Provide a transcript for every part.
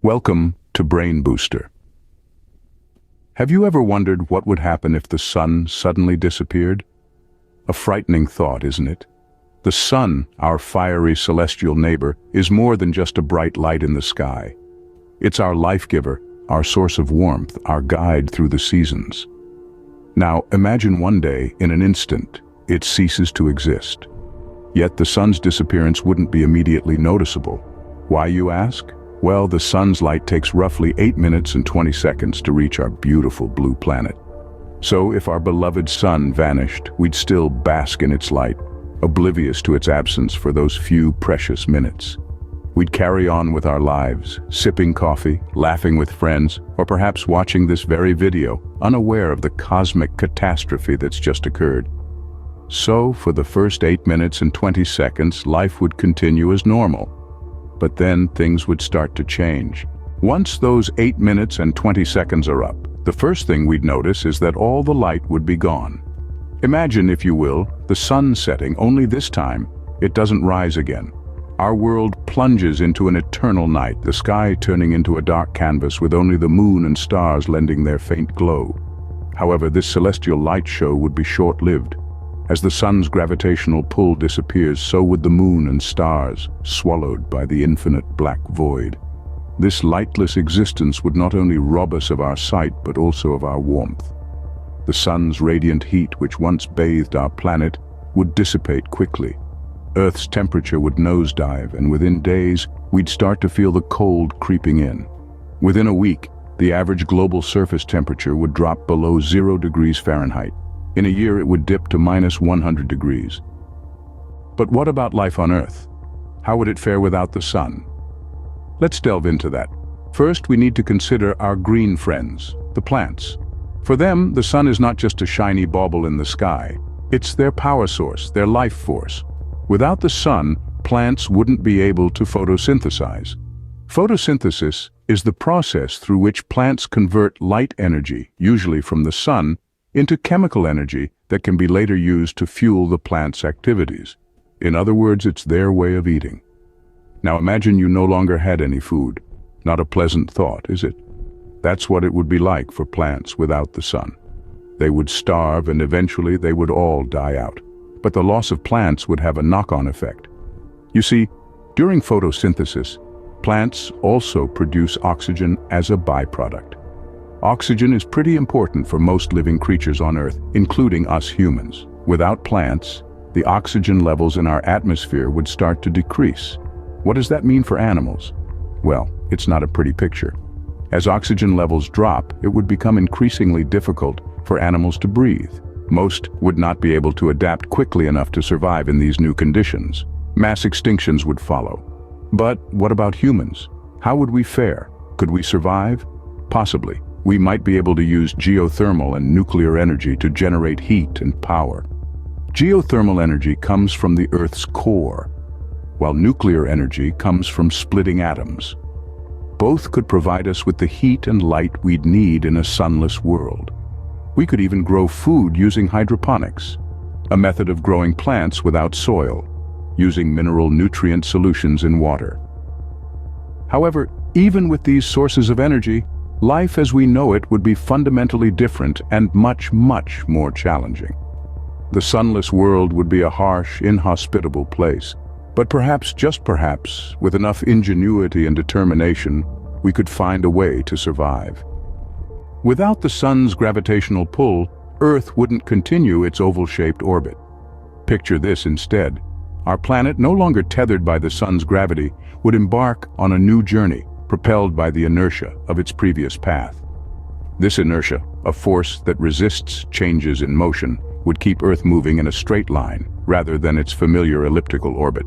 Welcome to Brain Booster. Have you ever wondered what would happen if the sun suddenly disappeared? A frightening thought, isn't it? The sun, our fiery celestial neighbor, is more than just a bright light in the sky. It's our life-giver, our source of warmth, our guide through the seasons. Now, imagine one day, in an instant, it ceases to exist. Yet the sun's disappearance wouldn't be immediately noticeable. Why, you ask? Well, the sun's light takes roughly 8 minutes and 20 seconds to reach our beautiful blue planet. So if our beloved sun vanished, we'd still bask in its light, oblivious to its absence for those few precious minutes. We'd carry on with our lives, sipping coffee, laughing with friends, or perhaps watching this very video, unaware of the cosmic catastrophe that's just occurred. So, for the first 8 minutes and 20 seconds, life would continue as normal. But then things would start to change. Once those 8 minutes and 20 seconds are up, the first thing we'd notice is that all the light would be gone. Imagine, if you will, the sun setting, only this time, it doesn't rise again. Our world plunges into an eternal night, the sky turning into a dark canvas with only the moon and stars lending their faint glow. However, this celestial light show would be short-lived. As the sun's gravitational pull disappears, so would the moon and stars, swallowed by the infinite black void. This lightless existence would not only rob us of our sight, but also of our warmth. The sun's radiant heat, which once bathed our planet, would dissipate quickly. Earth's temperature would nosedive, and within days, we'd start to feel the cold creeping in. Within a week, the average global surface temperature would drop below 0 degrees Fahrenheit. In a year, it would dip to -100 degrees. But what about life on Earth? How would it fare without the sun? Let's delve into that. First, we need to consider our green friends, the plants. For them, the sun is not just a shiny bauble in the sky. It's their power source, their life force. Without the sun, plants wouldn't be able to photosynthesize. Photosynthesis is the process through which plants convert light energy, usually from the sun, into chemical energy that can be later used to fuel the plant's activities. In other words, it's their way of eating. Now imagine you no longer had any food. Not a pleasant thought, is it? That's what it would be like for plants without the sun. They would starve, and eventually they would all die out. But the loss of plants would have a knock-on effect. You see, during photosynthesis, plants also produce oxygen as a byproduct. Oxygen is pretty important for most living creatures on Earth, including us humans. Without plants, the oxygen levels in our atmosphere would start to decrease. What does that mean for animals? Well, it's not a pretty picture. As oxygen levels drop, it would become increasingly difficult for animals to breathe. Most would not be able to adapt quickly enough to survive in these new conditions. Mass extinctions would follow. But what about humans? How would we fare? Could we survive? Possibly. We might be able to use geothermal and nuclear energy to generate heat and power. Geothermal energy comes from the Earth's core, while nuclear energy comes from splitting atoms. Both could provide us with the heat and light we'd need in a sunless world. We could even grow food using hydroponics, a method of growing plants without soil, using mineral nutrient solutions in water. However, even with these sources of energy, life as we know it would be fundamentally different and much, much more challenging. The sunless world would be a harsh, inhospitable place. But perhaps, just perhaps, with enough ingenuity and determination, we could find a way to survive. Without the sun's gravitational pull, Earth wouldn't continue its oval-shaped orbit. Picture this instead. Our planet, no longer tethered by the sun's gravity, would embark on a new journey, propelled by the inertia of its previous path. This inertia, a force that resists changes in motion, would keep Earth moving in a straight line, rather than its familiar elliptical orbit.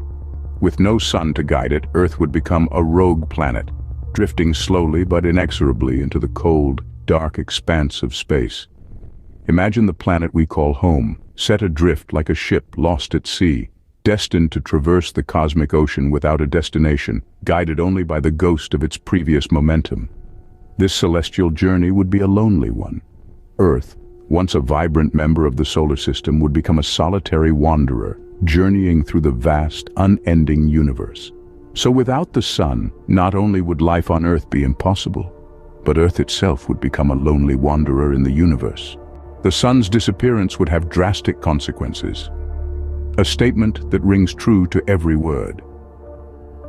With no sun to guide it, Earth would become a rogue planet, drifting slowly but inexorably into the cold, dark expanse of space. Imagine the planet we call home, set adrift like a ship lost at sea, destined to traverse the cosmic ocean without a destination, guided only by the ghost of its previous momentum. This celestial journey would be a lonely one. Earth, once a vibrant member of the solar system, would become a solitary wanderer, journeying through the vast, unending universe. So without the sun, not only would life on Earth be impossible, but Earth itself would become a lonely wanderer in the universe. The sun's disappearance would have drastic consequences. A statement that rings true to every word.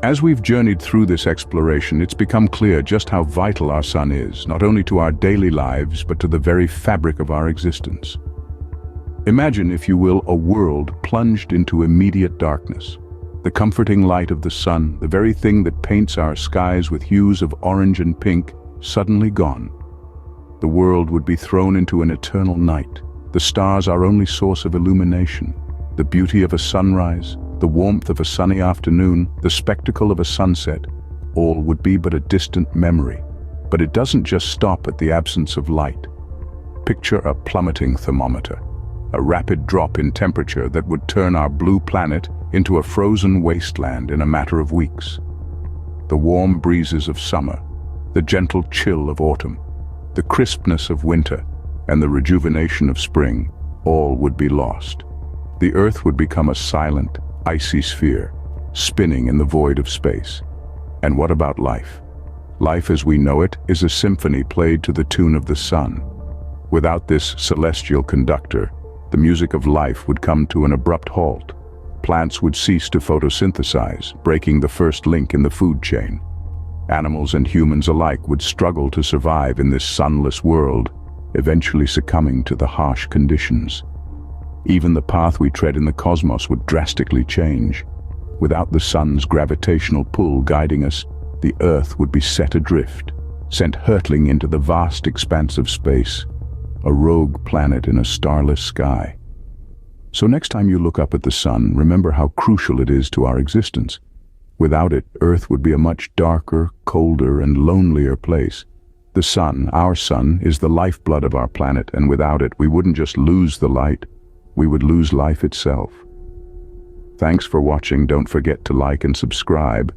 As we've journeyed through this exploration, it's become clear just how vital our sun is, not only to our daily lives, but to the very fabric of our existence. Imagine, if you will, a world plunged into immediate darkness. The comforting light of the sun, the very thing that paints our skies with hues of orange and pink, suddenly gone. The world would be thrown into an eternal night. The stars our only source of illumination. The beauty of a sunrise, the warmth of a sunny afternoon, the spectacle of a sunset, all would be but a distant memory. But it doesn't just stop at the absence of light. Picture a plummeting thermometer, a rapid drop in temperature that would turn our blue planet into a frozen wasteland in a matter of weeks. The warm breezes of summer, the gentle chill of autumn, the crispness of winter, and the rejuvenation of spring, all would be lost. The Earth would become a silent, icy sphere, spinning in the void of space. And what about life? Life as we know it is a symphony played to the tune of the sun. Without this celestial conductor, the music of life would come to an abrupt halt. Plants would cease to photosynthesize, breaking the first link in the food chain. Animals and humans alike would struggle to survive in this sunless world, eventually succumbing to the harsh conditions. Even the path we tread in the cosmos would drastically change. Without the sun's gravitational pull guiding us, the Earth would be set adrift, sent hurtling into the vast expanse of space, a rogue planet in a starless sky. So next time you look up at the sun, remember how crucial it is to our existence. Without it, Earth would be a much darker, colder, and lonelier place. The sun, our sun, is the lifeblood of our planet, and without it, we wouldn't just lose the light, we would lose life itself. Thanks for watching. Don't forget to like and subscribe.